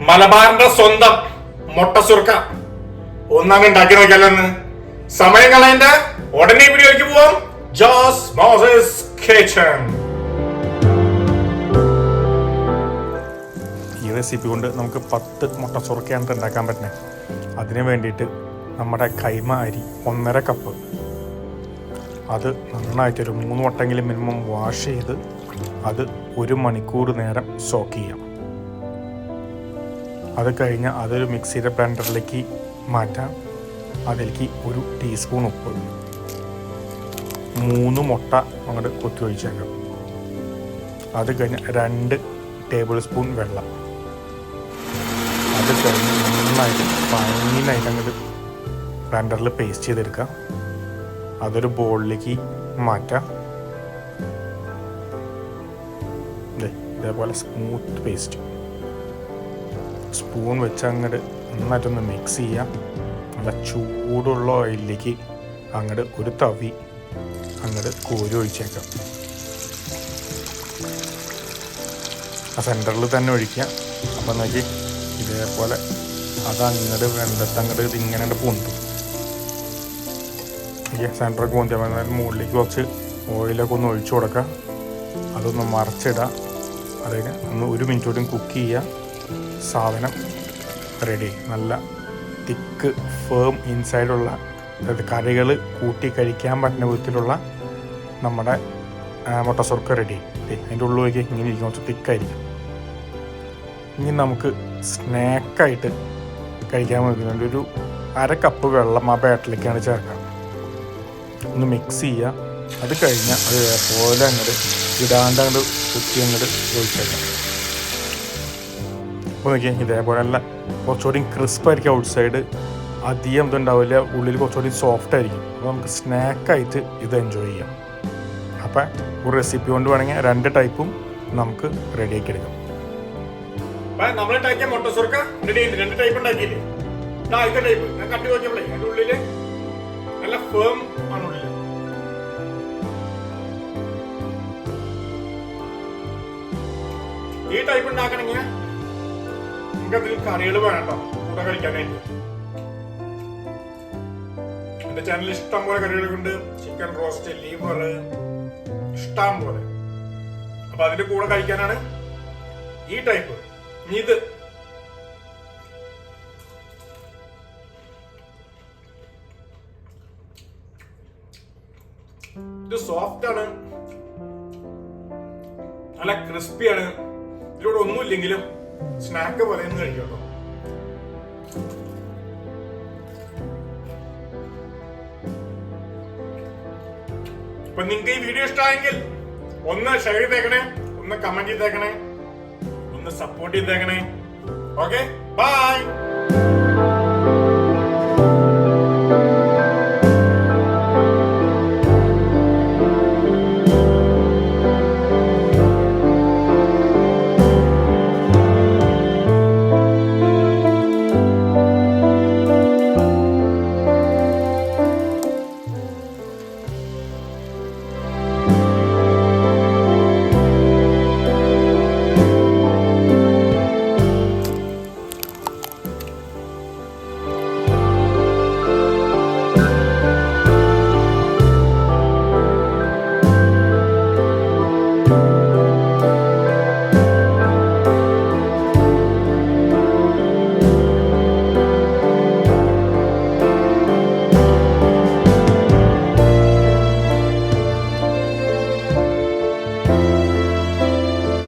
മലബാറിന്റെ സ്വന്തം മുട്ടസുർക്ക ഒന്നങ്ങ് ഉണ്ടാക്കി നോക്കിയാലോ. സമയം കളയണ്ട, ഉടനെ വീഡിയോയ്ക്ക് പോവാം. ജോസ് മോസസ് കിച്ചൺ. ഈ റെസിപ്പി കൊണ്ട് നമുക്ക് 10 മുട്ടസുർക്കയാണ് ഉണ്ടാക്കാൻ പറ്റുന്നത്. അതിന് വേണ്ടിയിട്ട് നമ്മുടെ കൈമ അരി 1.5 കപ്പ്, അത് നന്നായിട്ട് ഒരു 3 വട്ടെങ്കിലും മിനിമം വാഷ് ചെയ്ത് അത് 1 മണിക്കൂർ നേരം സോക്ക് ചെയ്യാം. അത് കഴിഞ്ഞ് അതൊരു മിക്സിയുടെ ബ്ലെൻഡറിലേക്ക് മാറ്റാം. അതിലേക്ക് 1 ടീസ്പൂൺ ഉപ്പ്, 3 മുട്ട അങ്ങോട്ട് കൊത്തി ഒഴിച്ചേക്കാം. അത് കഴിഞ്ഞ് 2 ടേബിൾ സ്പൂൺ വെള്ളം. അത് കഴിഞ്ഞ് നന്നായിട്ട് ഫൈനായിട്ട് അങ്ങോട്ട് ബ്ലെൻഡറിൽ പേസ്റ്റ് ചെയ്തെടുക്കാം. അതൊരു ബോളിലേക്ക് മാറ്റാം. ഇതേപോലെ സ്മൂത്ത് പേസ്റ്റ് സ്പൂൺ വെച്ച് അങ്ങോട്ട് നന്നായിട്ടൊന്ന് മിക്സ് ചെയ്യാം. നല്ല ചൂടുള്ള ഓയിലിലേക്ക് അങ്ങോട്ട് ഒരു തവി അങ്ങോട്ട് കോരി ഒഴിച്ചേക്കാം. ആ സെൻറ്ററിൽ തന്നെ ഒഴിക്കുക. അപ്പം നോക്കി ഇതേപോലെ അതങ്ങോട്ട് വെള്ളത്ത് അങ്ങോട്ട് ഇതിങ്ങനെ പൊന്തും. സെൻറ്ററൊക്കെ പൊന്തിയാൽ മുകളിലേക്ക് കുറച്ച് ഓയിലൊക്കെ ഒന്ന് ഒഴിച്ചു കൊടുക്കുക. അതൊന്ന് മറച്ചിടുക. അതിന് ഒന്ന് 1 മിനിറ്റ് കൂടി കുക്ക് ചെയ്യുക. സാധനം റെഡി. നല്ല തിക്ക് ഫേം ഇൻസൈഡുള്ള, അതായത് കറികൾ കൂട്ടി കഴിക്കാൻ പറ്റുന്ന വിധത്തിലുള്ള നമ്മുടെ മുട്ടസുർക്ക റെഡി. അതിൻ്റെ ഉള്ളിലേക്ക് ഇങ്ങനെ ഇരിക്കും, കുറച്ച് തിക്കായിരിക്കും. ഇനി നമുക്ക് സ്നാക്കായിട്ട് കഴിക്കാൻ പറ്റുന്നുണ്ട്. ഒരു 1/2 കപ്പ് വെള്ളം ആ ബാറ്ററിലേക്കാണ് ചേർക്കാം. ഒന്ന് മിക്സ് ചെയ്യുക. അത് കഴിഞ്ഞാൽ അത് പോലെ അങ്ങോട്ട് ഇടാണ്ട് അങ്ങോട്ട് കുത്തി അങ്ങോട്ട് ഒഴിച്ചേക്കാം. അപ്പോൾ നോക്കിയാൽ ഇതേപോലെ അല്ല, കുറച്ചുകൂടി ക്രിസ്പായിരിക്കും ഔട്ട് സൈഡ്, അധികം ഇതുണ്ടാവില്ല, ഉള്ളിൽ കുറച്ചുകൂടി സോഫ്റ്റ് ആയിരിക്കും. അപ്പോൾ നമുക്ക് സ്നാക്കായിട്ട് ഇത് എൻജോയ് ചെയ്യാം. അപ്പം ഒരു റെസിപ്പി കൊണ്ട് വേണമെങ്കിൽ 2 ടൈപ്പും നമുക്ക് റെഡിയാക്കി എടുക്കാം. നമ്മൾ ഉണ്ടാക്കിയ മുട്ടസുർക്ക റെഡി ആയിട്ട് 2 ടൈപ്പ് ഉണ്ടാക്കിയില്ലേ. ഇതേ ടൈപ്പ് ഞാൻ കട്ടി നോക്കിയപ്പോഴേ അതിൻ്റെ ഉള്ളില് നല്ല ഫേം ആണ് ഉള്ളിൽ. ഈ ടൈപ്പ് ഉണ്ടാക്കണമെങ്കിൽ നമുക്ക് അതിൽ കറികൾ വേണം കേട്ടോ, കൂടെ കഴിക്കാനായിട്ട്. എന്റെ ചാനലിൽ ഇഷ്ടം പോലെ കറികളുണ്ട്. ചിക്കൻ റോസ്റ്റ്, ലിവർ, ഇഷ്ടം പോലെ. അപ്പൊ അതിന്റെ കൂടെ കഴിക്കാനാണ് ഈ ടൈപ്പ്. ഇത് സോഫ്റ്റ് ആണ്, നല്ല ക്രിസ്പിയാണ്. ഇതിലൂടെ ഒന്നുമില്ലെങ്കിലും സ്നാക്ക് പോലെ ഒന്ന് കഴിക്കട്ടോ. അപ്പൊ നിങ്ങൾക്ക് ഈ വീഡിയോ ഇഷ്ടമായെങ്കിൽ ഒന്ന് ഷെയർ ചെയ്തേക്കണേ, ഒന്ന് കമന്റ് ചെയ്തേക്കണേ, ഒന്ന് സപ്പോർട്ട് ചെയ്തേക്കണേ. Okay, by.